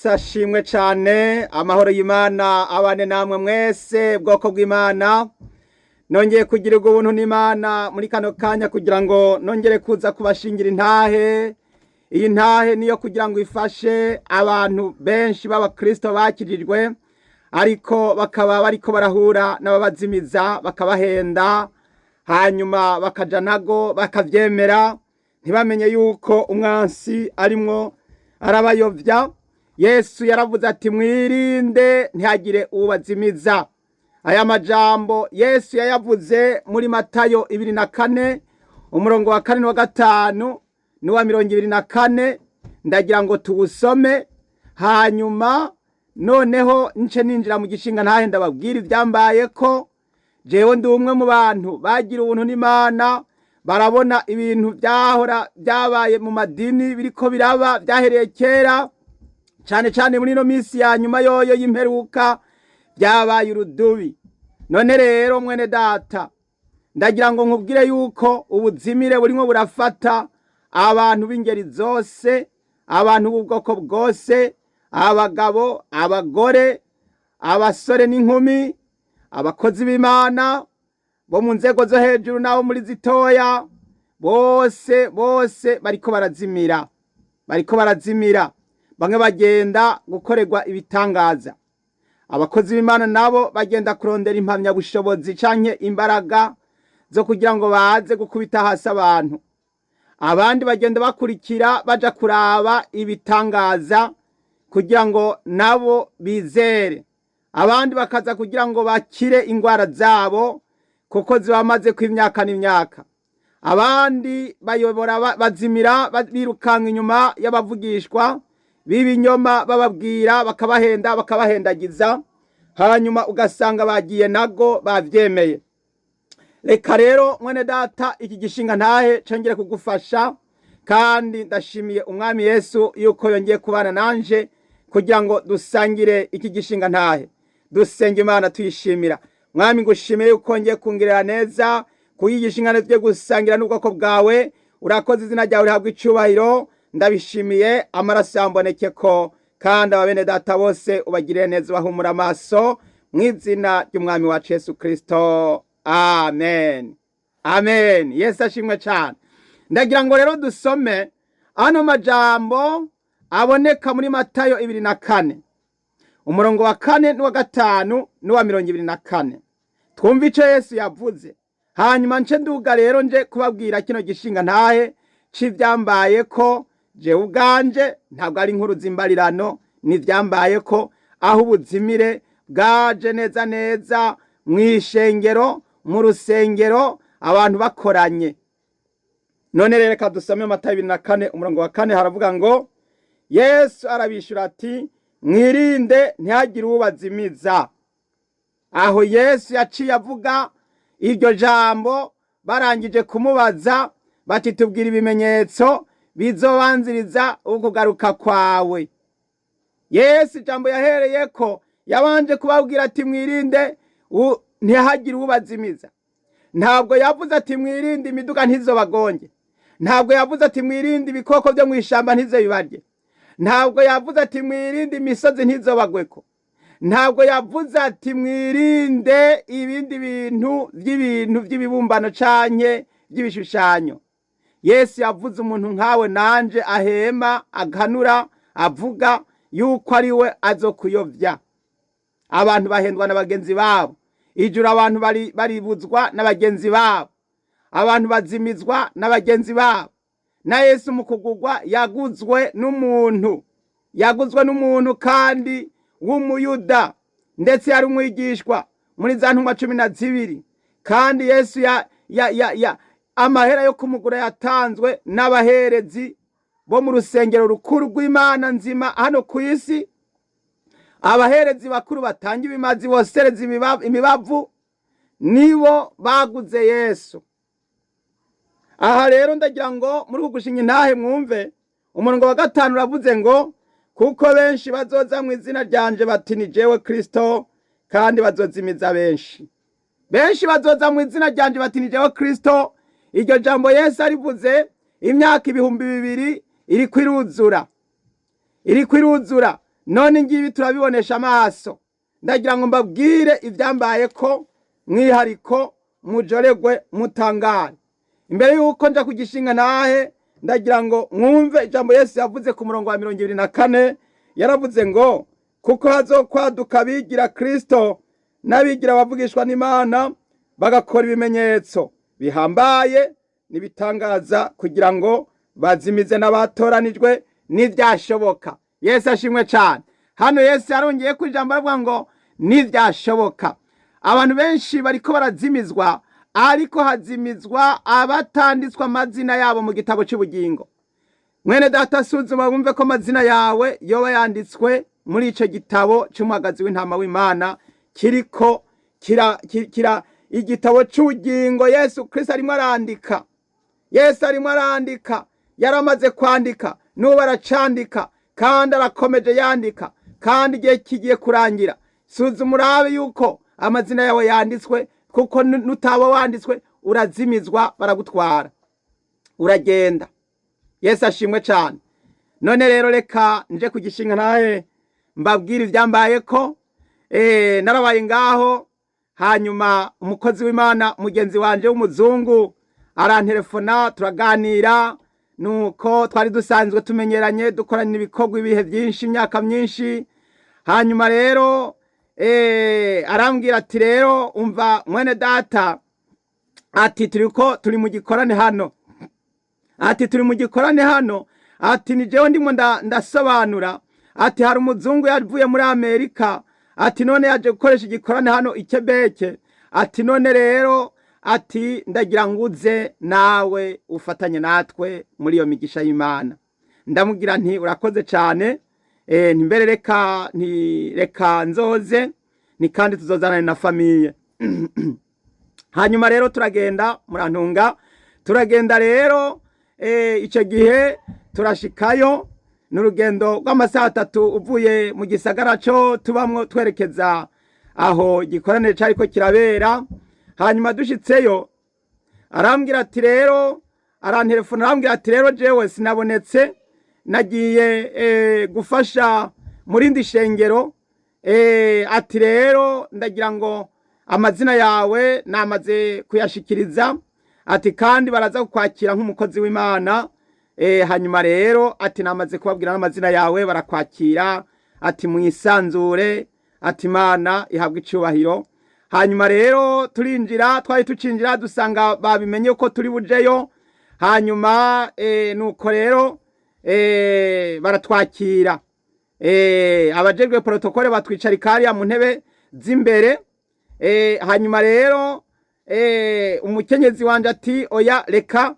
Yesu ashimwe cyane. Amahoro y'Imana abane namwe mwese bwoko bw'Imana. Nongeye kugirirwa ubuntu n'Imana muri kano kanya kugira ngo nongere kuza kubashingira intahe. Iyi ntahe niyo kugira ngo ifashe abantu benshi b'abakristo bakirijwe ariko bakaba bariko barahura n'ababazimiza bakabahenda, hanyuma bakaja nago bakavyemera ntibamenye yuko umwansi arimwo arabayovya. Yesu yaravuze ati mwirinde ntihagire ubazimiza. Aya majambo Yesu yayavuze muri Matayo 24 umurongo wa 4 wa 5 n'uwa 24. Ndagira ngo tuwusome hanyuma noneho nce ninjira mu gishinga ntahe ndababwira ivyambaye ko jewe ndi umwe mu bantu bagira ubuntu n'Imana, barabona ibintu byahora byabaye mu madini biriko biraba byahereye kera cyane cyane muri no misi ya nyuma yoyo y'imperuka byabaye urudubi. None rero mwene data, ndagira ngo nkubwire yuko ubuzimire burimo burafata abantu b'ingeri zose, abantu b'ubwoko bwose, abagabo, abagore, abasore n'inkumi, abakozi b'Imana bo mu nzego zo hejuru nabo muri zitoya, bose bariko barazimira. Bamwe bagenda gukorerwa ibitangaza, abakozi b'Imana nabo bagenda kurondera impamya bushobozi canke imbaraga zo kugira ngo baze gukubita hasi abantu. Abandi bagenda bakurikira baja kuraba ibitangaza kugira ngo nabo bizere. Abandi bakaza kugira ngo bakire ingwara zabo kuko zibamaze ku imyaka n'imyaka. Abandi bayobora bazimira birukanka inyuma y'abavugishwa b'ibinyoma bababwira bakabahendagiza, hanyuma ugasanga bagiye nago bavyemeye. Reka rero mwene data, iki gishinga ntahe congere kugufasha, kandi ndashimiye umwami Yesu yuko yongeye kubana nanje kugira ngo dusangire iki gishinga ntahe. Dusenge Imana tuyishimira. Mwami ngushimiye yuko ngiye kungirira neza kuyigishinga ntahe gusangira n'ubwoko bwawe. Urakoze, izina ryawe rihabwa icubahiro. Ndabishimiye, amaraso yamboneke ko, kandi ababene data bose ubagirire neza bahumura amaso mu izina ry'umwami wacu Yesu Kristo. Amen. Amen. Yesu ashimwe cyane. Ndagira ngo rero dusome ano majambo aboneka muri Matayo 24 umurongo wa 4 n'uwa 5 n'uwa 24. Twumva ico Yesu yavuze, hanyuma nce nduga rero nje kubabwira kino gishinga ntahe c'ivyambaye ko je ubwanje. Ntabwo ari inkuru zimbarirano, ni vyambaye ko aho ubuzimire bwaje neza mw'ishengero, mu rusengero, abantu bakoranye. None rero reka dusome Matayo 24 umurongo wa 4. Haravuga ngo Yesu arabishura ati mwirinde ntihagire ubazimiza. Aho Yesu yaciye avuga iryo jambo, barangije kumubaza bati tubwira ibimenyetso bizobanziriza ukugaruka kwawe. Yesu jambo yahereye ko yabanje kubabwira ati mwirinde ntihagire ubazimiza. Ntabwo yavuze ati mwirinde imiduga ntizobagonge. Ntabwo yavuze ati mwirinde ibikoko byo mwishamba ntizo bibarye. Ntabwo yavuze ati mwirinde imisozi ntizobagweko. Ntabwo yavuze ati mwirinde ibindi bintu by'ibibumbano canke by'ibishushanyo. Yesu yavuze umuntu nkawe nanje ahema aganura avuga yuko ari we azokuyovya. Abantu bahendwa na bagenzi babo, ijuru abantu baribuzwa na bagenzi babo, abantu bazimizwa na bagenzi babo. Na Yesu mu kugugwa yaguzwe n'umuntu kandi w'umuyuda, ndetse yari umwigishwa muri za ntumwa 12. Kandi Yesu amahera yo kumugura yatanzwe n'abaherezi bo mu rusengero rukuru rw'Imana nzima hano ku isi. Abaherezi bakuru batanga ibimazi bosereza imibavu nibo baguze Yesu. Aha rero ndagira ngo muri kugushinga intahe mwumve umurongo wa 5 uravuze ngo kuko benshi bazoza mu izina ryanje bati ni jewe Kristo, kandi bazozimiza benshi. Benshi bazoza mu izina ryanje bati ni jewe Kristo. Iryo jambo Yesu arivuze imyaka 2000 iri kwiruzura. none ngibi turabibonesha amaso. Ndagira ngo mbabwire ivyambaye ko mwihariko mujoregwe mutangare. Imbere yuko nja kugishinga nahe, ndagira ngo mwumve ijambo Yesu yavuze ku murongo wa 24. Yaravuze ngo kuko hazokwaduka bigira Kristo n'abigira bavugishwa n'Imana, bagakora ibimenyetso bihambaye nibitangaza kugira ngo bazimize n'abatoranijwe n'ivyashoboka. Yesu ashimwe cyane. Hano Yesu yarongeye ku ijambo aravuga ngo n'ivyashoboka. Abantu benshi bariko barazimizwa, ariko hazimizwa abatanditswe amazina yabo mu gitabo cy'ubugingo. Mwene data, suzuma wumve ko amazina yawe yoba yanditswe muri ico gitabo cy'umuhagazi w'intama w'Imana kiriko kira igitabo cy'ubugingo. Yesu Kristo arimo arandika. Yesu arimo arandika, yaramaze kwandika, n'ubu aracandika kandi arakomeje yandika, kandi igihe kigiye kurangira. Suzuma urabe yuko amazina yawe yanditswe, kuko nutaba wanditswe urazimizwa, baragutwara, uragenda. Yesu ashimwe cyane. None rero reka nje kugishinga nahe mbabwira ivyambaye ko narabaye ngaho, hanyuma umukozi w'Imana mugenzi wanje w'umuzungu arantelefona, turaganira. Nuko twari dusanzwe tumenyeranye, dukorana ibikorwa ibihe byinshi, imyaka myinshi. Hanyuma rero arambwira ati rero umva mwene data, ati turi mu gikorane hano, ati turi mu gikorane hano, ati ni jewe ndimo ndasobanura, ati hari umuzungu yavuye muri Amerika, ati none yaje gukoresha igikorane hano i Quebec, ati none rero ati ndagira nguze nawe ufatanye natwe muri iyo migisha y'Imana. Ndamubwira nti urakoze cyane, ntimbere reka nzoze, ni kandi tuzozana na famiye. Hanyuma rero turagenda murantunga, turagenda rero ico gihe turashikayo, n'urugendo rw'amasaha 3 uvuye mu gisagara cyo tubamwo twerekeza aho gikorane cyariko kirabera. Hanyuma dushitseyo arambwira ati rero, arantelefona arambwira ati rero jewe sinabonetse, nagiye gufasha muri ndi shengero, ati rero ndagira ngo amazina yawe namaze kuyashikiriza, ati kandi baraza kukwakira nk'umukozi w'Imana. Hanyuma rero ati namaze kubabwira n'amazina yawe, barakwakira, ati mwisanzure, ati Imana ihabwe icubahiro. Hanyuma rero turinjira, twari tucinjira dusanga babimenye ko turi bujeyo. Hanyuma nuko rero baratwakira, abajejwe protokole batwicarikariya mu ntebe z'imbere. Hanyuma rero umukenyezi wanje ati oya reka,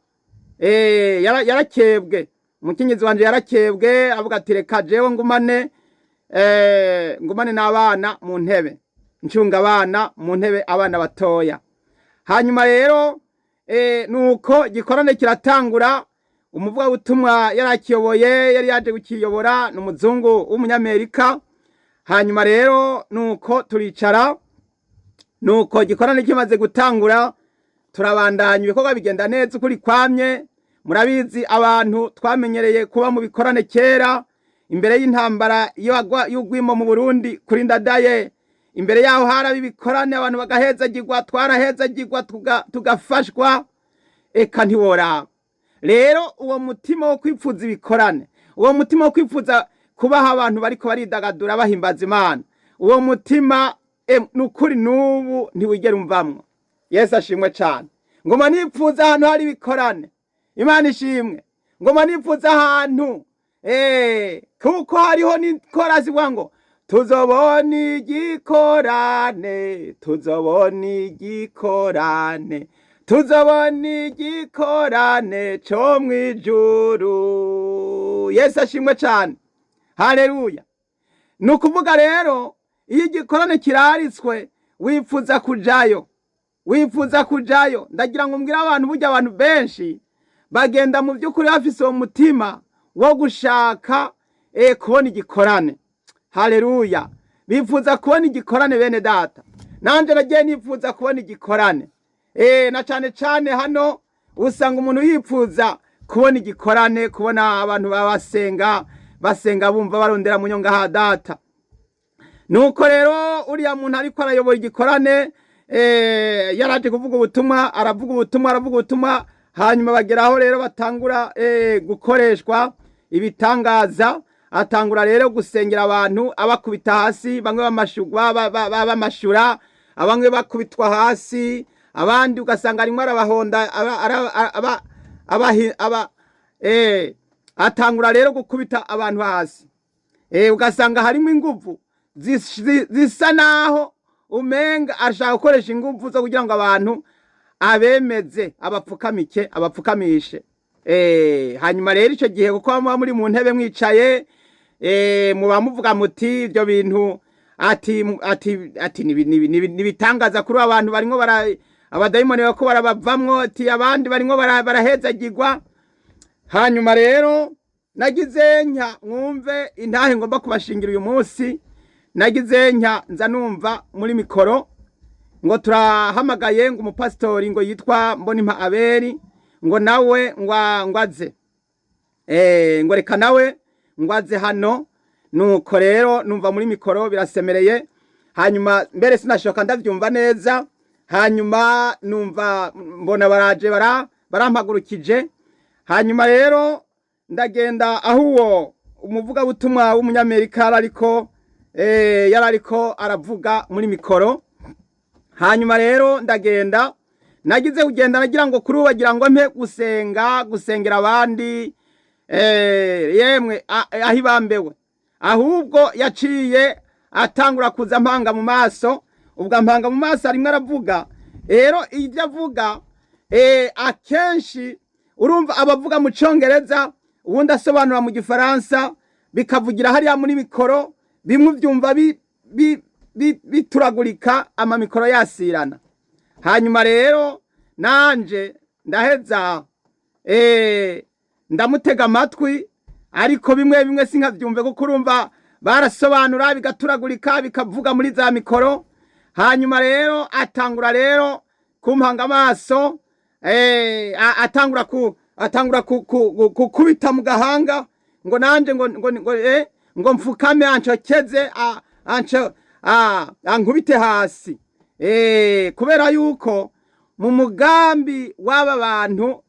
yarakebwe, umukenyezi wanje yarakebwe, avuga ati reka jewe ngumane n'abana mu ntebe, ncunga abana mu ntebe, abana batoya. Hanyuma rero nuko gikorane kiratangura. Umuvuga butumwa yarakiyoboye, yari yaje gukiyobora n'umuzungu w'umunyamerika. Hanyuma rero nuko turicara, nuko gikorane kimaze gutangura turabandanya, ibikorwa bigenda neza ukuri kwamye. Murabizi abantu twamenyereye kuba mu bikorane kera, imbere y'intambara y'ugwimo mu Burundi kuri Ndadaye, imbere yaho harabi bikorane abantu bagahezagirwa, twarahezagirwa tugafashwa, eka ntiworaba. Rero uwo mutima wo kwipfuza ibikorane, uwo mutima wo kwipfuza kubaha abantu bariko baridagadura bahimbaza Imana, uwo mutima nukuri nubu ntiwigera umvamwo. Yesu ashimwe cyane. Ngoma nipfuza ahantu hari bikorane, Imana ishimwe. Ngoma nipfuza ahantu kuko hariho nikorasi ngo tuzobona igikorane, tuzobona igikorane, tuzobona igikorane cyo mwijuru. Yesu ashimwe cyane. Haleluya. Nukuvuga rero iyo igikorane kiraritswe wifuza kujayo, wifuza kujayo. Ndagira ngo mbwira abantu, burya abantu benshi bagenda mu by'ukuri bafise uwo mutima wo gushaka kubona igikorane. Haleluya. Bifuza kubona igikorane bene data. Nanje nagiye nifuza kubona igikorane. Na cyane cyane hano usanga umuntu yifuza kubona igikorane, kubona abantu babasenga basenga bumva barondera mu nyonga ha data. Nuko rero uriya muntu ariko arayobora igikorane yaraje kuvuga ubutumwa, aravuga ubutumwa, hanyuma bageraho rero batangura gukoreshwa ibitangaza, atangura rero gusengera abantu abakubita hasi, bamwe bamashura, abamwe bakubitwa hasi, abandi ugasanga arimo arabahonda atangura rero gukubita abantu hasi, ugasanga harimo inguvu zisa naho umenga ashaka gukoresha inguvu zo kugira ngo abantu abemeze abapfukamishe. Hanyuma rero icyo gihe kuko muba muri mu ntebe mwicaye, muba muvuga muti ibyo bintu ati nibitangaza kuri abantu barimo abadayimoni bako barabavamwo, ati abandi barimo barahezagirwa. Hanyuma rero nagize nka mwumve intahe ngomba kubashingira uyu munsi, nagize nka nza numva muri mikoro ngo turahamagaye ngo umupasitori ngo yitwa Mbonimpa Abeli ngo nawe ngwaze ngo reka nawe ngwaze hano. Nuko rero numva muri mikoro birasemereye, hanyuma mbere sinashoka ndavyumva neza, hanyuma numva mbona baraje barampagurukije. Hanyuma rero ndagenda aho uwo umuvuga butumwa w'umunyamerika yarariko aravuga muri mikoro. Hanyuma rero ndagenda nagize kugenda nagira ngo kuri bagira ngo mpe gusengera abandi, yemwe ahibambewe, ahubwo yaciye atangura kuza mpanga mu maso. Ubwo mpanga mu maso arimwe aravuga, rero ibyo avuga akenshi urumva abavuga mu Congereza, ubundi asobanura mu Gifaransa, bikavugira hariya muri mikoro, bimwe byumva bituragurika, amamikoro yasirana. Hanyuma rero nanje ndaheza ndamutega amatwi, ariko bimwe sinkavyumve kuko urumva barasobanura bigaturagurika bikavuga muri za mikoro. Hanyuma rero atangura rero kumpanga amaso, atangura kukubita mu gahanga ngo nanje ngo mfukame anshokeze ankubite hasi, kubera yuko mu mugambi w'aba bantu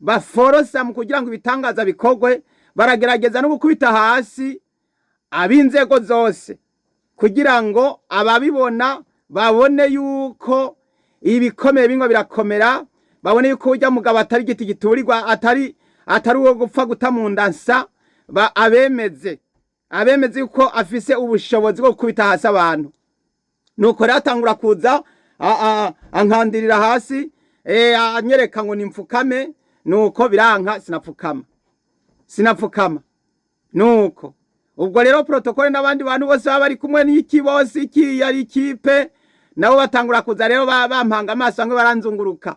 baforosa mu kugira ngo ibitangaza bikogwe, baragerageza no gukubita hasi ab'inzego zose kugira ngo ababibona babone yuko ibikomeye bingo birakomera, babone yuko ujya mugabo atari igiti giturirwa, atari uwo gupfa guta mu ndansa, abemeze yuko afise ubushobozi bwo gukubita hasi abantu. Nuko rero atangura kuza ankandirira hasi, anyereka ngo nimfukame. Nuko biranka, sinapfukama. Nuko ubwo rero protokole n'abandi bantu bose baba bari kumwe n'ikibosi yari ikipe, nabo batangura kuza rero bampanga amaso, bamwe baranzunguruka,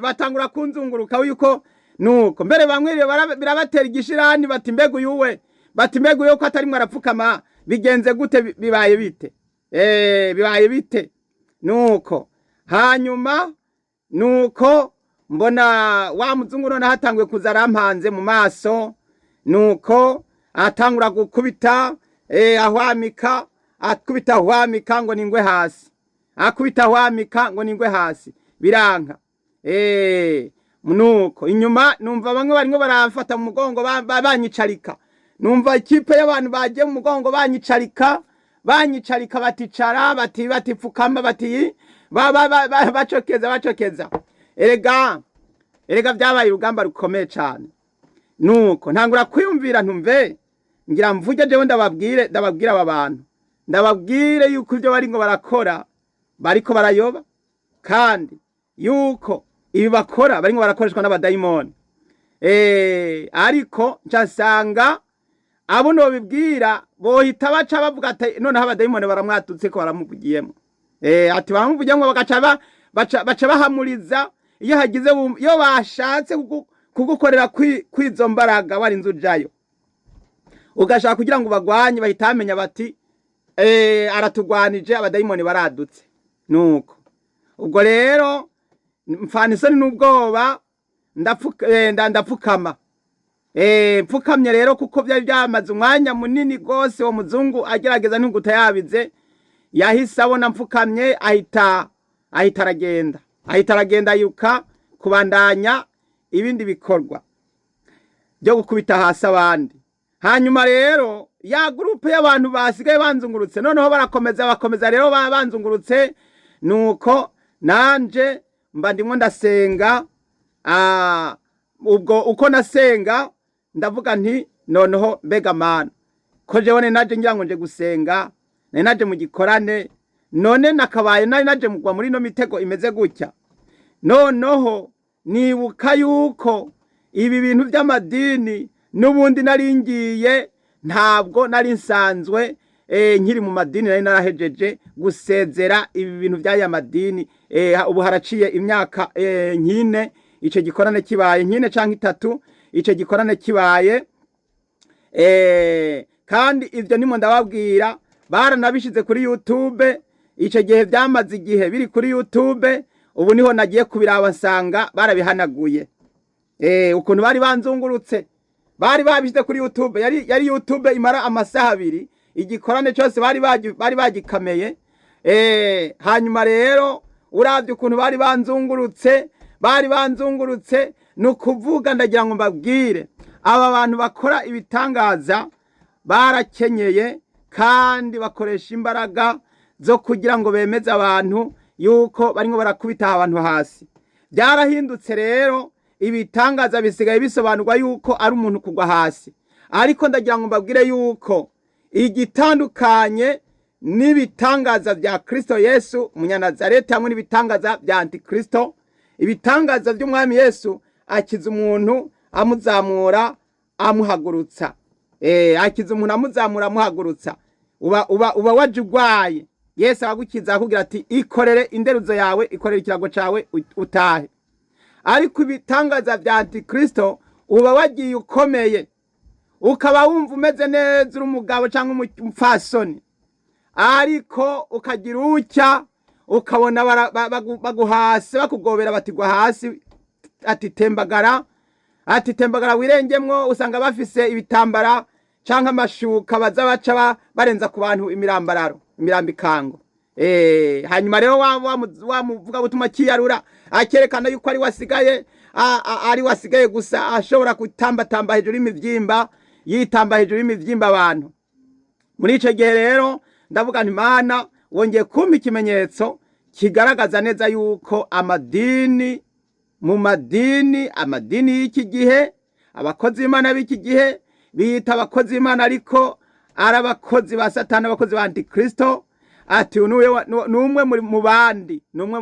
batangura kunzunguruka yuko. Nuko mbere bamwe birabatera igishirani, bati mbega uyuwe, ko atari mwe arapfukama, bigenze gute, bibaye bite. Nuko hanyuma nuko mbona wa muzungu none hatanguye kuza arampanze mu maso. Nuko atangura gukubita ahwamika, akubita ahwamika ngo ningwe hasi, akubita ahwamika ngo ningwe hasi, biranka. Nuko inyuma numva bamwe barimo baramfata mu mugongo banyicarika, numva ikipe y'abantu bagiye mu mugongo banyicarika baticara, batipfukama, bacokeza. Erega byabaye urugamba rukomeye cyane. Nuko ntangura kwiyumvira ntumve ngira mvuge jewe ndababwira aba bantu, ndababwire yuko ibyo bari ngo barakora bariko barayoba, kandi yuko ibi bakora bari ngo barakoreshwa n'abadayimoni. Ariko ncasanga abo no bibwira bohita baca bavuga ati none abadayimoni baramwatutse ko baramuvugiyemo, ati baramuvugiyemo, baca bahamuriza iyo hagize iyo bashatse kugukorera kwizo mbaraga wari inzu jayo, ugashaka kugira ngo bagwanye, bahita bamenya bati aratugwanije, abadayimoni baradutse. Nuko ubwo rero mfana isoni n'ubwoba, ndapfukama. Mfukamye rero kuko byari byamaze umwanya munini gose wo muzungu agerageza n'inguta yabize, yahise abona mfukamye ahita aragenda yuka kubandanya ibindi bikorwa byo gukubita hasi abandi. Hanyuma rero ya groupe y'abantu basigaye banzungurutse noneho bakomeza rero banzungurutse, nuko nanje mba ndimo ndasenga. Ubwo uko nasenga ndavuga nti noneho mbega Mana ko jewe naje ngira ngo nje gusenga, naje mu gikorane, none nakabaye naje mugwa muri no mitego imeze gutya. Noneho nibuka yuko ibi bintu by'amadini n'ubundi naringiye, ntabwo nari nsanzwe nkiri mu madini, nari narahejeje gusezera ibi bintu by'aya madini. Ubu haraciye imyaka nkine ico gikorane kibaye, nkine canke 3 ico gikorane kibaye. Kandi ivyo nimo ndababwira baranabishize kuri YouTube. Ico gihe byamaze igihe biri kuri YouTube, ubu niho nagiye kubiraba nsanga barabihanaguye. Ukuntu bari banzungurutse bari babishize kuri YouTube, yari YouTube imara amasaha 2, igikorane cyose bari bagikameye. Hanyuma rero uravye ukuntu bari banzungurutse nukuvuga, ndagira ngo mbabwire aba bantu bakora ibitangaza barakenyeye kandi bakoresha imbaraga zo kugira ngo bemeze abantu yuko barimo barakubita abantu hasi. Byarahindutse rero, ibitangaza bisigaye bisobanurwa yuko ari umuntu kugwa hasi. Ariko ndagira ngo mbabwire yuko igitandukanye n'ibitangaza bya Kristo Yesu Munyanazareti hamwe n'ibitangaza bya Antikristo, ibitangaza by'umwami Yesu akiza umuntu amuzamura amuhagurutsa. Akiza umuntu amuzamura amuhagurutsa. Uba wajugwaye, Yesu agukiza akubwira ati ikorere inderuzo yawe, ikorere ikirago cawe utahe. Ariko ibitangaza bya Antikristo uba wagiye ukomeye, ukaba wumva umeze neza uri umugabo cyangwa umupfasoni, ariko ukagira ucya ukabona baguhase bakugobera batigwa hasi, ati tembagara wirengemwo. Usanga bafise ibitambara canka amashuka baza baca barenza ku bantu imirambikango. Hanyuma rero wamuvuga butuma kiyarura akerekana yuko ari wasigaye gusa, ashobora kutambatamba hejuru y'imivyimba, yitamba hejuru y'imivyimba abantu. Muri ico gihe rero ndavuga nti Mana wongeye kumpa ikimenyetso kigaragaza neza yuko amadini y'iki gihe, abakozi b'Imana b'iki gihe biyita abakozi b'Imana ariko ari abakozi ba Satani, abakozi ba Antikristo. Ati numwe mu bandi, numwe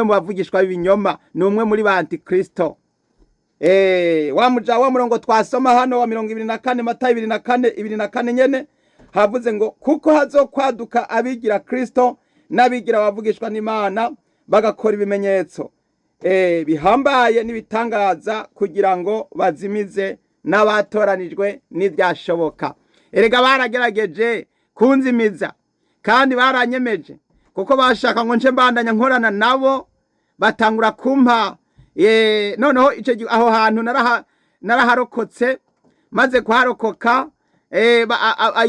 mu bavugishwa b'ibinyoma, numwe muri ba Antikristo. Wa murongo twasoma hano wa 24 Matayo 24 nyene havuze ngo kuko hazokwaduka abigira Kristo n'abigira bavugishwa n'Imana bagakora ibimenyetso bihambaye n'ibitangaza kugira ngo bazimize n'abatoranijwe n'ibyashoboka. Erega baragerageje kunzimiza kandi baranyemeje, kuko bashaka ngo nce mbandanya nkorana nabo, batangura kumpa noneho ico aho hantu naraharokotse. Maze kuharokoka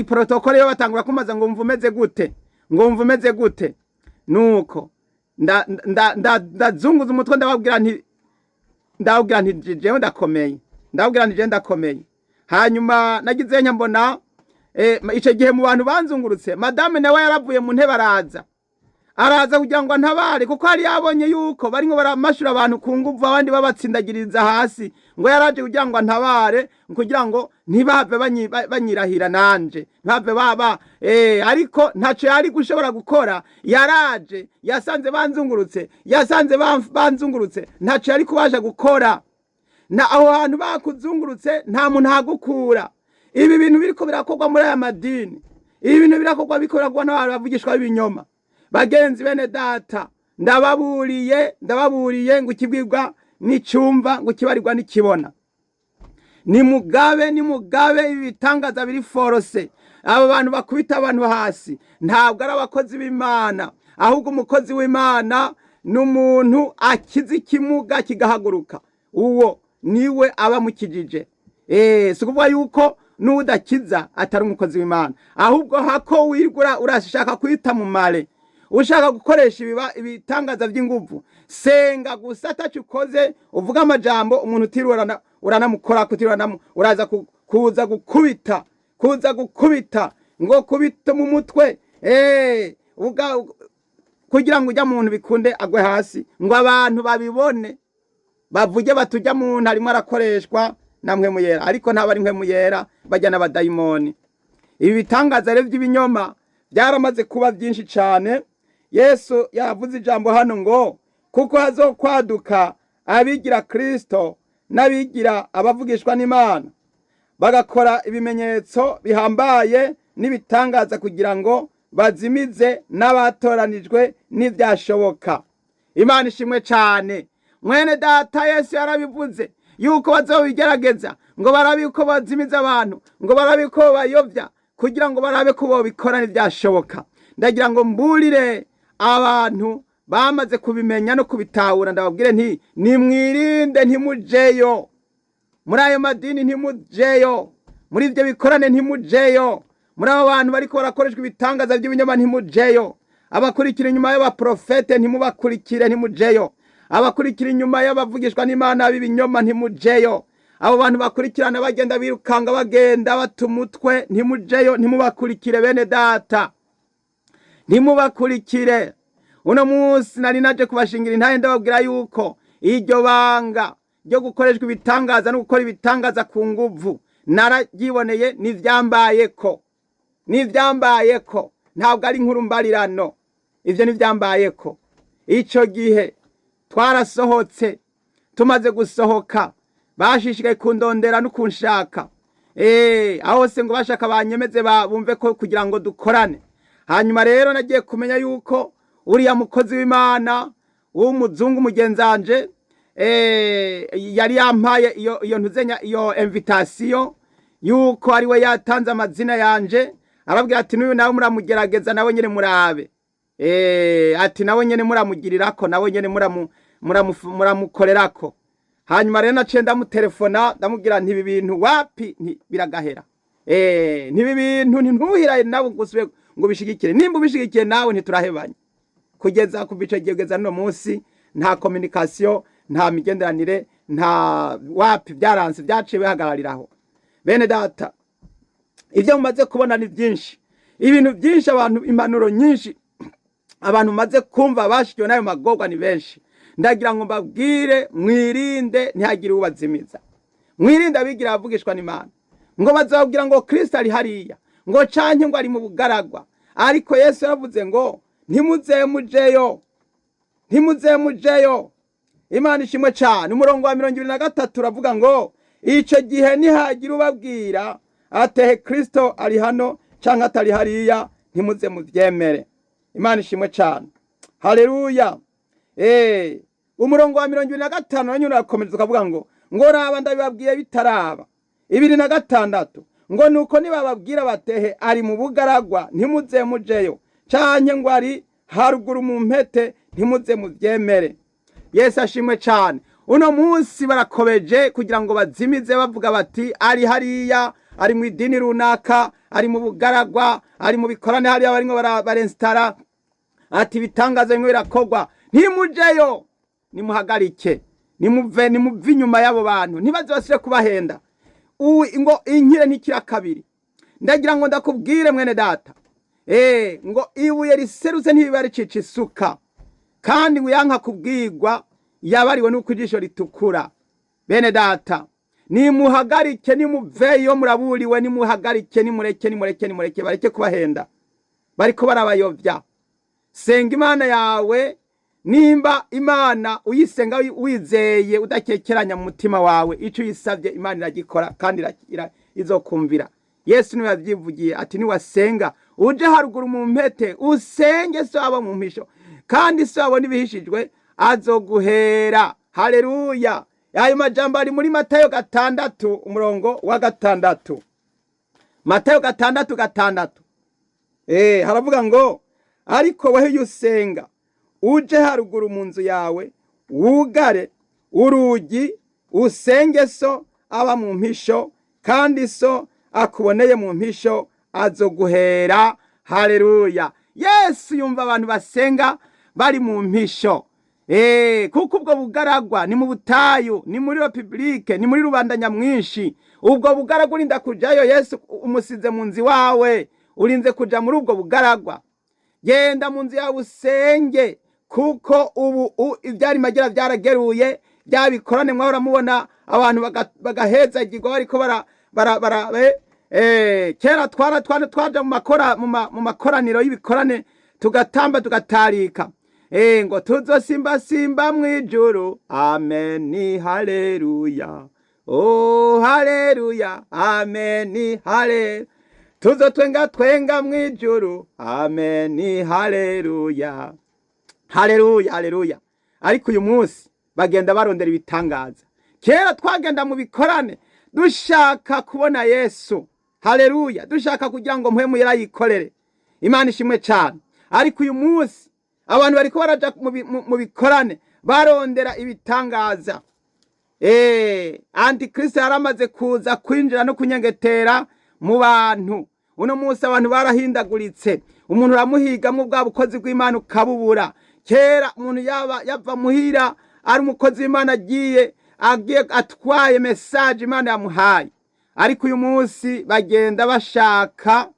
protokole yo batangura kumaza ngo umeze gute, nuko ndazunguza umutwe ndababwira nti jewe ndakomeye. Hanyuma nagize nyambona ico gihe mu bantu banzungurutse madame nawe yaravuye mu ntebe araza kugira ngo ntabare, kuko hari yabonye yuko barimo baramashura abantu ku nguvu, abandi babatsindagiriza hasi, ngo yaraje kugira ngo ntabare, kugira ngo ntibave banyirahira nanje ntibave ariko ntaco yari gushobora gukora. Yaraje yasanze banzungurutse ntaco yari kubasha gukora. Na aho hantu bakuzungurutse nta muntu hagukura. Ibi bintu biriko birakorwa muri aya madini, ibi bintu bikorwa n'abantu bavugishwa b'ibinyoma. Bagenzi bene data, ndababuriye ngo ikibwirwa n'icumva, ngo kibarirwa n'ikibona. Ni mugabe ibitangaza biri forose. Abo bantu bakubita abantu hasi ntabwo ari abakozi b'Imana, ahubwo umukozi w'Imana n'umuntu akiza ikimuga kigahaguruka, uwo niwe aba mukijije. si ukuvuga yuko n'udakiza atari umukozi w'Imana, ahubwo hako wirigura urashaka kwita mu mare, ushaka gukoresha ibitangaza by'inguvu, senga gusa atacu ukoze, uvuga amajambo umuntu utiriwe uranamukora kutiriwe uraza kuza gukubita ngo kubita mu mutwe kugira ngo ujya muntu bikunde agwe hasi, ngo abantu babibone bavuge batujya muntu arimo arakoreshwa na mpwemu yera, ariko ntabari mpwemu yera, bajya n'abadayimoni. Ibi bitangaza rero by'ibinyoma byaramaze kuba byinshi cyane. Yesu yavuze ijambo hano ngo kuko hazokwaduka abigira Kristo n'abigira abavugishwa n'Imana, bagakora ibimenyetso bihambaye n'ibitangaza kugira ngo bazimize n'abatoranijwe n'ibyashoboka. Imana ishimwe cyane. Mwene data, Yesu yarabivuze yuko bazobigerageza, ngo barabe uko bazimiza abantu, ngo barabe uko bayobya, kugira ngo barabe ko bobikora n'ibyashoboka. Ndagira ngo mburire abantu bamaze kubimenya no kubitahura, ndababwire nti nimwirinde, ntimujeyo muri ayo madini, ntimujeyo muri ibyo bikorane, ntimujeyo muri abo bantu bariko barakoreshwa ibitangaza by'ibinyoma, ntimujeyo abakurikira inyuma y'abaprofete, ntimubakurikire, ntimujeyo abakurikira inyuma y'abavugishwa n'Imana b'ibinyoma, ntimujeyo abo bantu bakurikirana bagenda birukanga bagenda batumutwe, ntimujeyo, ntimubakurikire bene data, ntimubakurikire. Uno munsi nari naje kubashingira intahe ndababwira yuko iryo banga ryo gukoreshwa ibitangaza no gukora ibitangaza ku nguvu naragiboneye, n'ivyambayeko ntabwo ari inkuru mbarirano, ivyo n'ivyambayeko. Ico gihe twarasohotse, tumaze gusohoka bashishikaye kundondera no kunshaka, aho se ngo bashaka banyemeze bumve ko kugira ngo dukorane. Hanyuma rero nagiye kumenya yuko uriya mukozi w'Imana w'umuzungu mugenzanje yari yampaye iyo ntuzenya iyo invitation yuko ari we yatanze amazina yanje, arabwira ati n'uyu nawe muramugerageza, nawe nyene murabe, ati nawe nyene muramugirirako, nawe nyene muramukorerako. Hanyuma rero naciye ndamutelefona ndamubwira nti ibi bintu wapi biragahera, ntibi bintu ntuhiraye nawe gusubire ngo bishigikire, nimba ubishigikiye nawe ntiturahebanye. Kugeza ku bice gigeza no munsi nta communication, nta migenderanire, nta wapi, byaranse, byaciye bihagarariraho. Bene data, ibyo mumaze kubona ni byinshi, ibintu byinshi, abantu impanuro nyinshi abantu maze kumva bashikiwe nayo magorwa ni benshi. Ndagira ngo mbabwire mwirinde ntihagire ubazimiza, mwirinde abigira abavugishwa n'Imana ngo bazabwira ngo Kristo ari hariya, ngo canke ngo ari mu bugaragwa, ariko Yesu yavuze ngo ntimuzemujeyo. Imana ishimwe cyane. Umurongo wa 23 uravuga ngo ico gihe nihagira ubabwira atehe Kristo ari hano canke atari hariya, ntimuze muvyemere. Imana ishimwe cyane. Haleluya. Umurongo wa 25 nanyo urakomeza ukavuga ngo raba ndabibabwiye bitaraba. 26 ngo nuko nibababwira batehe ari mu bugaragwa, ntimuze mujeyo, canke ngo ari haruguru mu mpete, ntimuze muvyemere. Yesu ashimwe cyane. Uno munsi barakobeje kugira ngo bazimize bavuga bati ari hariya, ari mu idini runaka, ari mu bugaragwa, ari mu bikorane hariya barimo barenstara, ati bitangaza bimwe birakogwa, ntimujeyo, nimuhagarike, nimuve inyuma y'abo bantu, ntibaze basire kubahenda. Ngo inkire ntikira kabiri. Ndagira ngo ndakubwire mwene data, ngo ibuye riserutse ntibibari cica isuka, kandi ngo yanka kubwirwa yabariwe nuko ijisho ritukura. Bene data, nimuhagarike, nimuveyo, muraburiwe, nimuhagarike, nimureke bareke kubahenda, bariko barabayovya. Senga Imana yawe, nimba Imana uyisenga wizeye udakekeranya mu mutima wawe, ico yisavye Imana iragikora kandi izokumvira. Yesu niwe yavyivugiye ati niwasenga uje haruguru mu mpete usenge so aba mu mpisho, kandi so abo nibihishijwe azoguhera. Haleluya. Ayo majambo ari muri Matayo 6 umurongo wa 6. Matayo 6:6. Haravuga ngo ariko wehe yusenga uje haruguru mu nzu yawe, wugare urugi, usenge so aba mu mpisho, kandi so akuboneye mu mpisho azoguhera. Haleluya. Yesu yumva abantu basenga bari mu mpisho. Kuko ubwo bugaragwa ni mu butayu, ni muri republike, ni muri rubanda nyamwinshi. Ubwo bugaragwa urinda kujayo, Yesu umusize mu nzi wawe, urinze kuja muri ubwo bugaragwa. Genda mu nzi yawe usenge, kuko ubu ivyari magera vyarageruye, byabikorane mwahora mubona abantu bagahezagirwa bariko kera twaja mu makoraniro y'ibikorane tugatamba tugatarika, ngo tuzosimba simba mwijuru, amen haleluya, oh haleluya, amen haleluya, tuzotwenga twenga mwijuru, amen haleluya, haleluya haleluya. Ariko uyu munsi bagenda barondera ibitangaza. Kera twagenda mu bikorane dushaka kubona Yesu, haleluya, dushaka kugira ngo mpwemu yarayikorere. Imana ishimwe cyane. Ariko uyu munsi abantu bariko baraja mu bikorane barondera ibitangaza. Antikristo yaramaze kuza kwinjira no kunyengetera mu bantu. Uno munsi abantu barahindaguritse, umuntu uramuhigamwo bwa bukozi bw'Imana ukabubura. Kera umuntu yava muhira ari umukozi w'Imana agiye atwaye message Imana yamuhaye. Ariko uyu munsi bagenda bashaka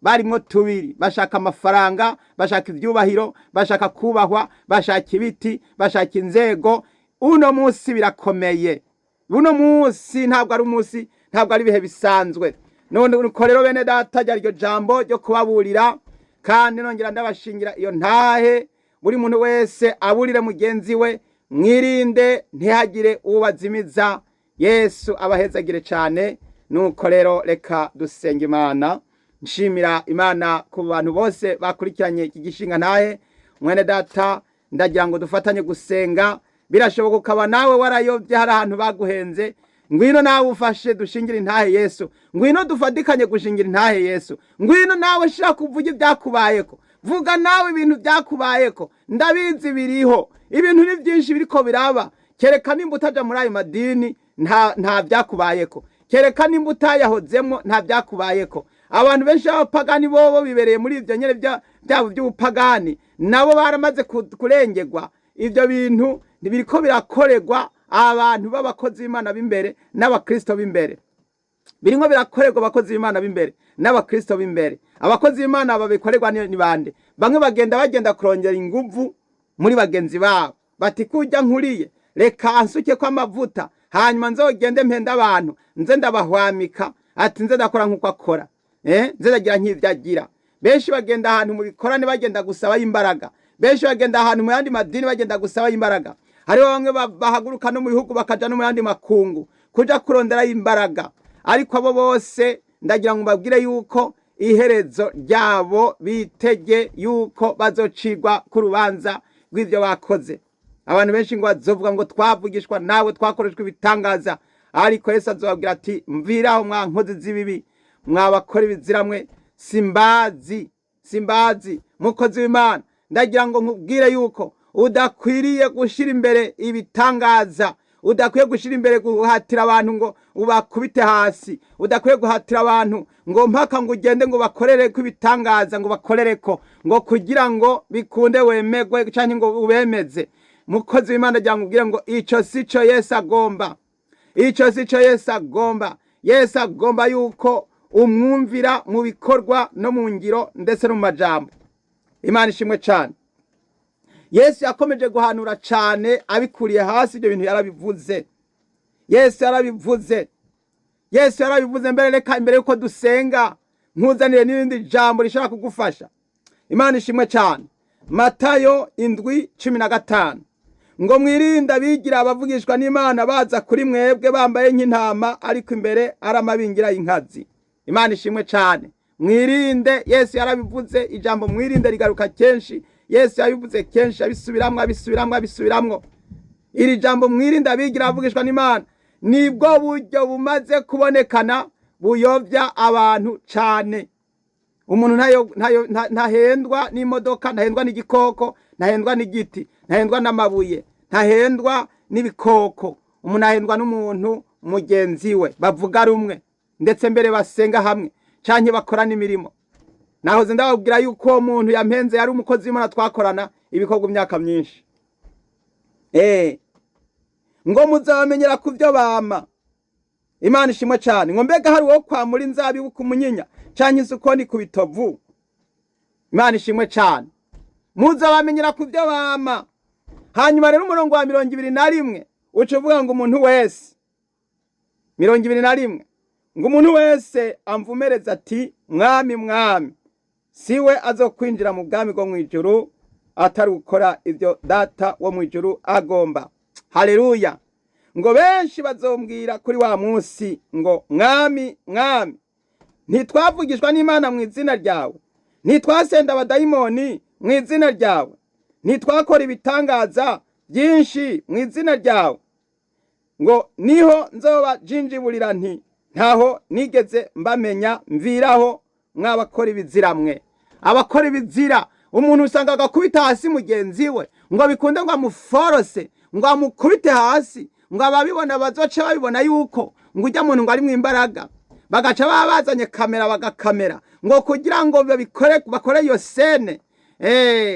barimwo tubiri, bashaka amafaranga, bashaka ivyubahiro, bashaka kubahwa, bashaka ibiti, bashaka inzego. Uno munsi birakomeye. Uno munsi ntabwo ari umunsi, ntabwo ari bihe bisanzwe. None uko rero bene data ryo jambo ryo kubaburira, kandi nongera ndabashingira iyo ntahe, buri muntu wese aburire mugenzi we, mwirinde ntihagire ubazimiza. Yesu abahezagire cyane. Nuko rero reka dusenga Imana. Nshimira Imana ku bantu bose bakurikiranye iki gishinga ntahe. Mwene data ndagira ngo dufatanye gusenga. Birashoboka ukaba nawe warayobye hari ahantu baguhenze. Ngwino nawe ufashe dushingira intahe Yesu. Ngwino dufatikanye gushingira intahe Yesu. Ngwino nawe shaka kuvuga ibyakubayeko. Vuga nawe ibintu byakubayeko. Ndabizi biriho. Ibintu ni byinshi biriko biraba. Kereka nimba utaja muri ayo madini nta byakubayeko. Kereka nimba utayahozemo nta byakubayeko. Abantu benshi b'abapagani bobo bibereye muri ivyo nyene byabo by'ubupagani, nabo baramaze kurengerwa. Ivyo bintu biriko birakorerwa abantu b'abakozi b'Imana b'imbere n'abakristo b'imbere. Biringo birakorerwa abakozi b'Imana b'imbere n'abakristo b'imbere. Abakozi b'Imana babikorerwa ni bande? Bamwe bagenda kurongera inguvu muri bagenzi babo. Bati kujya nkuriye, reka ansuke kwa amavuta, hanyuma nzogende mpenda abantu, nze ndabahwamika, ati nze ndakora nkuko akora. Nze ndagira nk'ivyo agira. Benshi bagenda ahantu mu bikorane bagenda gusaba imbaraga. Benshi bagenda ahantu mu yandi madini bagenda gusaba imbaraga. Hariho bamwe bahaguruka no mu bihugu bakaja no mu yandi makungu kuja kurondera imbaraga. Ariko abo bose ndagira ngo mbabwire yuko iherezo ryabo bitege yuko bazocigwa ku rubanza rw'ivyo bakoze. Abantu benshi ngo bazovuga ngo twavugishwa nawe twakoreshwa ibitangaza. Ariko Yesu azobabwira ati mviraho mwa nkozi z'ibibi, mwabakora ibiziramwe, simbazi mukozi w'Imana. Ndagira ngo nkubwire yuko udakwiriye gushira imbere ibitangaza, udakwiye gushira imbere guhatira abantu ngo ubakubite hasi, udakwiye guhatira abantu ngo mpaka ngo ugende ngo bakorere ko ibitangaza, ngo bakorereko ngo kugira ngo bikunde wemegwe canke ngo ubemeze. Mukozi w'Imana ndagira ngo ubwire ngo ico sico Yesu agomba. Ico sico Yesu agomba. Yesu agomba yuko umwumvira mu bikorwa no mu ngiro ndetse no mu majambo. Imana ishimwe cyane. Yesu yakomeje guhanura cyane abikuriye hasi ibyo bintu yarabivuze. Yesu yarabivuze mbere. Reka imbere yuko dusenga nkuzanire n'ibindi jambo rishaka kugufasha. Imana ishimwe cyane. Matayo 7:15 ngo mwirinda bigira abavugishwa n'Imana baza kuri mwebwe bambaye nk'intama ariko imbere aramabingira y'inkazi. Imana ishimwe cyane. Mwirinde. Yesu yarabivuze. Ijambo mwirinde rigaruka kenshi. Yesu yabivuze kenshi abisubiramwo. Iri jambo mwirinde abigira abavugishwa n'Imana nibwo buryo bumaze kubonekana buyovya abantu cyane. Umuntu ntahendwa n'imodoka, ntahendwa n'igikoko, ntahendwa n'igiti, ntahendwa n'amabuye, ntahendwa n'ibikoko. Umuntu ahendwa n'umuntu mugenzi we bavuga rumwe ndetse mbere basenga hamwe canke bakorana imirimo. Nahoze ndababwira yuko uwo muntu yampenze yari umukozi w'Imana twakorana ibikorwa imyaka myinshi. Ngo muzabamenyera ku byo bama. Imana ishimwe cyane. Ngo mbega hari wo kwamura inzabibu ku munyinya canke isukoni ku bitovu. Imana ishimwe cyane. Muzabamenyera ku byo bama. Hanyuma rero umurongo wa 21 uca uvuga ngo umuntu wese 21 ngo umuntu wese amvumereza ati mwami mwami siwe azokwinjira mu bwami bwo mwijuru atari gukora ibyo data wo mwijuru agomba. Haleluya. Ngo benshi bazombwira kuri wa munsi ngo mwami mwami ntitwavugishwa n'Imana mu izina ryawe, ntitwasenda abadayimoni mu izina ryawe, ntitwakora ibitangaza byinshi mu izina ryawe. Ngo niho nzoba jinjiburira nti ntaho nigeze mbamenya, mviraho mwabakora ibizira mwe. Abakora ibizira, umuntu usanga agakubita hasi mugenzi we ngo bikunde ngo amuforose ngo amukubite hasi, ngo ababibona bazoce babibona yuko ngo ujya muntu ngo ari mu imbaraga, bagaca babazanye kamera bagakamera ngo kugira ngo bakore iyo sene,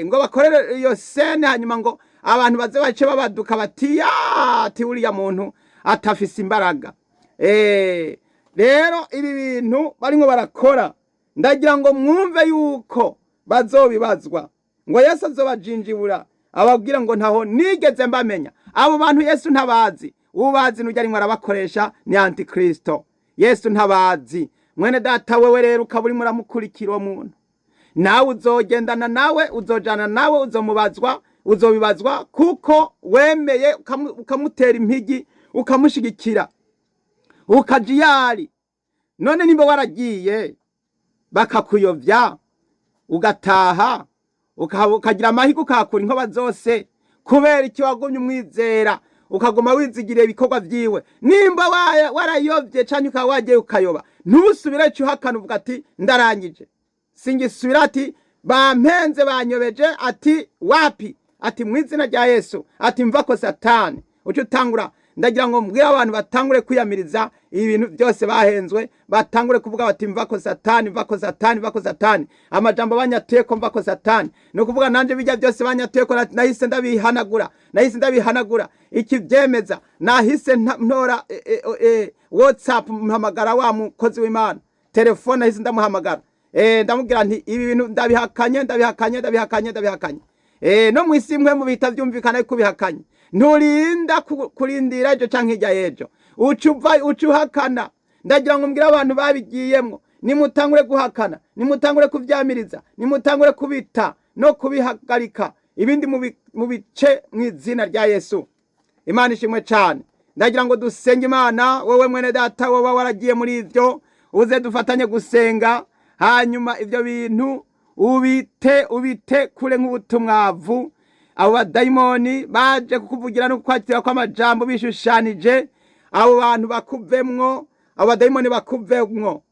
ngo bakore iyo sene, hanyuma ngo abantu baze bace babaduka bati ati uriya muntu atafise imbaraga. Rero ibi bintu barimo barakora ndagira ngo mwumve yuko bazobibazwa, ngo Yesu azobajinjibura ababwira ngo ntaho nigeze mbamenya. Abo bantu Yesu ntabazi, ubazi n'ujya arimo arabakoresha ni Antikristo. Yesu ntabazi. Mwene data wewe rero ukaburi muramukurikira uwo muntu, nawe uzogendana nawe, uzojana nawe, uzobibazwa kuko wemeye ukamutera impigi ukamushigikira ukajiyari. None nimba waragiye bakakuyovya ugataha ukagira amahirwe ukakura inkoba zose kubera iki wagumye umwizera ukaguma wizigiriye ibikorwa vyiwe. Nimba warayovye canke ukaba wagiye ukayoba, ntusubire cyuhakana uvuga ati ndarangije, singisubira ati bampenze banyobeje, ati wapi, ati mwizina rya Yesu, ati mvako Satani. Uco utangura ndagira ngo mbwira abantu batangure kwiyamiriza ibintu byose bahenzwe, batangure kuvuga bati mvako Satani, mvako Satani, mvako Satani. Amajambo banyateko mvako Satani no kuvuga nanje bijya byose banyateko nahise ndabihanagura. Iki byemeza nahise ntora WhatsApp mpamagara wa mukozi w'Imana, telefone nahise ndamuhamagara, ndamubwira nti ibi bintu ndabihakanye. No mwisi mwe mu bita byumvikana kubihakanye, nturinda kurindira ejo canke hirya y'ejo ucuhakana. Ndagira ngo mbwira abantu babigiyemwo, nimutangure guhakana, nimutangure kuvyamiriza, nimutangure kubita no kubihagarika ibindi mu bice mu izina rya Yesu. Imana ishimwe cyane. Ndagira ngo dusenge Imana. Wewe mwene data wowe waragiye muri ivyo, uze dufatanye gusenga, hanyuma ivyo bintu ubite kure nk'ubutumwavu. Abo badayimoni baje kukuvugira no kwatira kwa majambo bishushanije, abo bantu bakuvemwo, abo badayimoni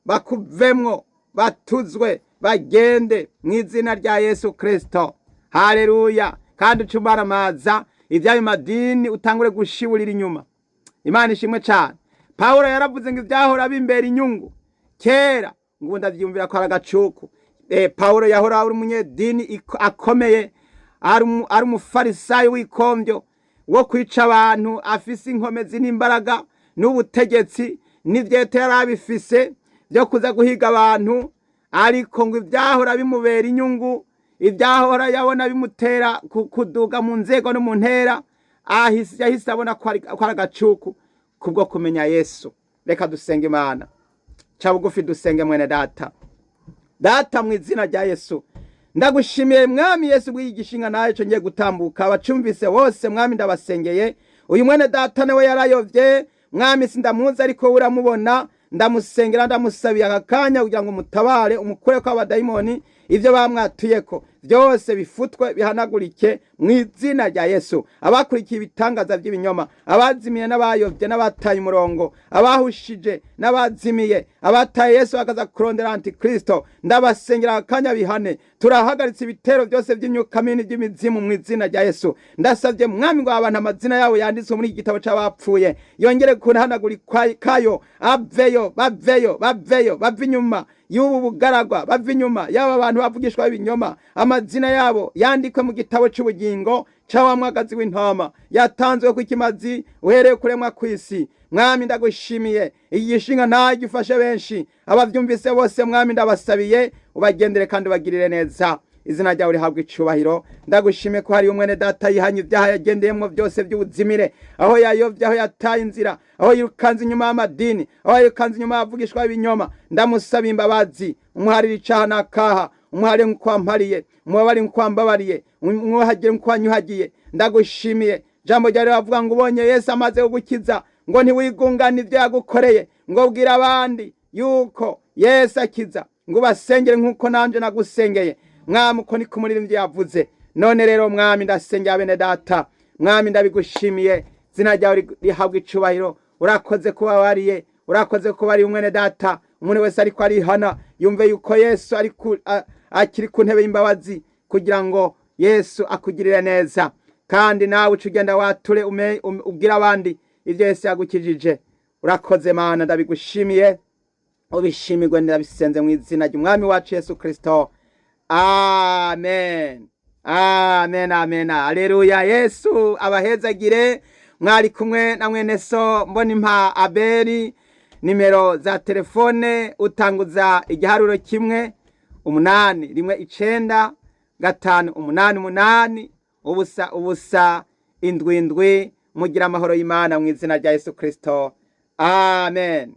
bakuvemwo, batuzwe, bagende mu izina rya Yesu Kristo. Haleluya. Kandi ucumaramaza ibyayo madini utangure gushiburira inyuma. Imana ishimwe cyane. Paulo yaravuze ngo ibyahora bimbera inyungu kera ngo ndavyumvira ko aragacuku. Paulo yahora ari umunyedini akomeye, ari umufarisayo w'ikomvyo wo kwica abantu, afise inkomezi n'imbaraga n'ubutegetsi n'ivyete yarabifise byo kuza guhiga abantu, ariko ngo ibyahora bimubera inyungu, ibyahora yabona bimutera kuduga mu nzego no mu ntera, yahise abona ko aragacuku kubwo kumenya Yesu. Reka dusenge Imana. Ca bugufi dusenge mwene data. Data mu izina rya Yesu, ndagushimiye mwami Yesu bw'igishinga naye cyo ngiye gutambuka, abacumvise bose mwami ndabasengeye. Uyu mwene data nawe yarayovye mwami, sindamuzi ariko uramubona, ndamusengera ndamusabiye akakanya kugira ngo mutabare umukure kwa abadayimoni ivyo bamwatuyeko. byose bifutwe bihanagurike mu izina rya Yesu. Abakurikiye ibitangaza by'ibinyoma, abazimiye n'abayobye n'abataye umurongo, abahushije n'abazimiye, abataye Yesu bakaza kurondera antikristo, ndabasengera akanya bihane. Turahagaritse ibitero byose by'imyuka mibi by'imizimu mu izina rya Yesu. Ndasabye mwami ngo abantu amazina yabo yanditswe muri iki gitabo c'abapfuye yongere kuhanagurika kayo, aveyo bava inyuma y'ubu bugaragwa, bava inyuma y'aba bantu bavugishwa ibinyoma. Amazina yabo yandikwe mu gitabo c'ubugingo ca mwagazi w'intama yatanzwe ku ikimazi uhereye kuremwa kw'isi. Mwami ndagushimiye, igishinga nta gifashe benshi, abavyumvise bose mwami ndabasabiye ubagendere kandi ubagirire neza. Izina ryawe rihabwa icubahiro. Ndagushimiye ko hari umwene data yihanye ibyaha yagendeyemwo byose by'ubuzimire, aho yayovye, aho yataye inzira, aho yirukanze inyuma y'amadini, aho yirukanze inyuma y'abavugishwa ibinyoma. Ndamusaba imbabazi, umuharire icaha n'akaha, umuharire nk'uko wampariye, umubabarire nk'uko wambabariye, umwuhagire nk'uko wanyuhagiye. Ndagushimiye. Jambo ryawe riravuga ngo ubonye Yesu amaze kugukiza ngo ntiwigungane ibyo yagukoreye, ngo bwira abandi yuko Yesu akiza, ngo basengere nk'uko nanje nagusengeye. Mwami uko niko umuririmbyi yavuze. None rero mwami ndasengera bene data, mwami ndabigushimiye, izina ryawe rihabwa icubahiro. Urakoze kuba wariye, urakoze kuba ari umwene data. Umuntu wese ariko arihana yumve yuko Yesu akiri ku ntebe y'imbabazi, kugira ngo Yesu akugirire neza. Kandi nawe uca ugenda wature ubwira abandi ibyo Yesu yagukijije. Urakoze Mana, ndabigushimiye, ubishimirwe ndabisenze mu izina ry'umwami wacu Yesu Kristo. Amen. Amen, amen. Haleluya. Yesu abahezagire. Mwari kumwe na mwene so Mbonimpa Abeli. Nimero za telefone utanguza igiharuro 1 8 1 9 5 8 8 ubusa ubusa 7 7. Mugira amahoro y'Imana mu izina rya Yesu Kristo. Amen.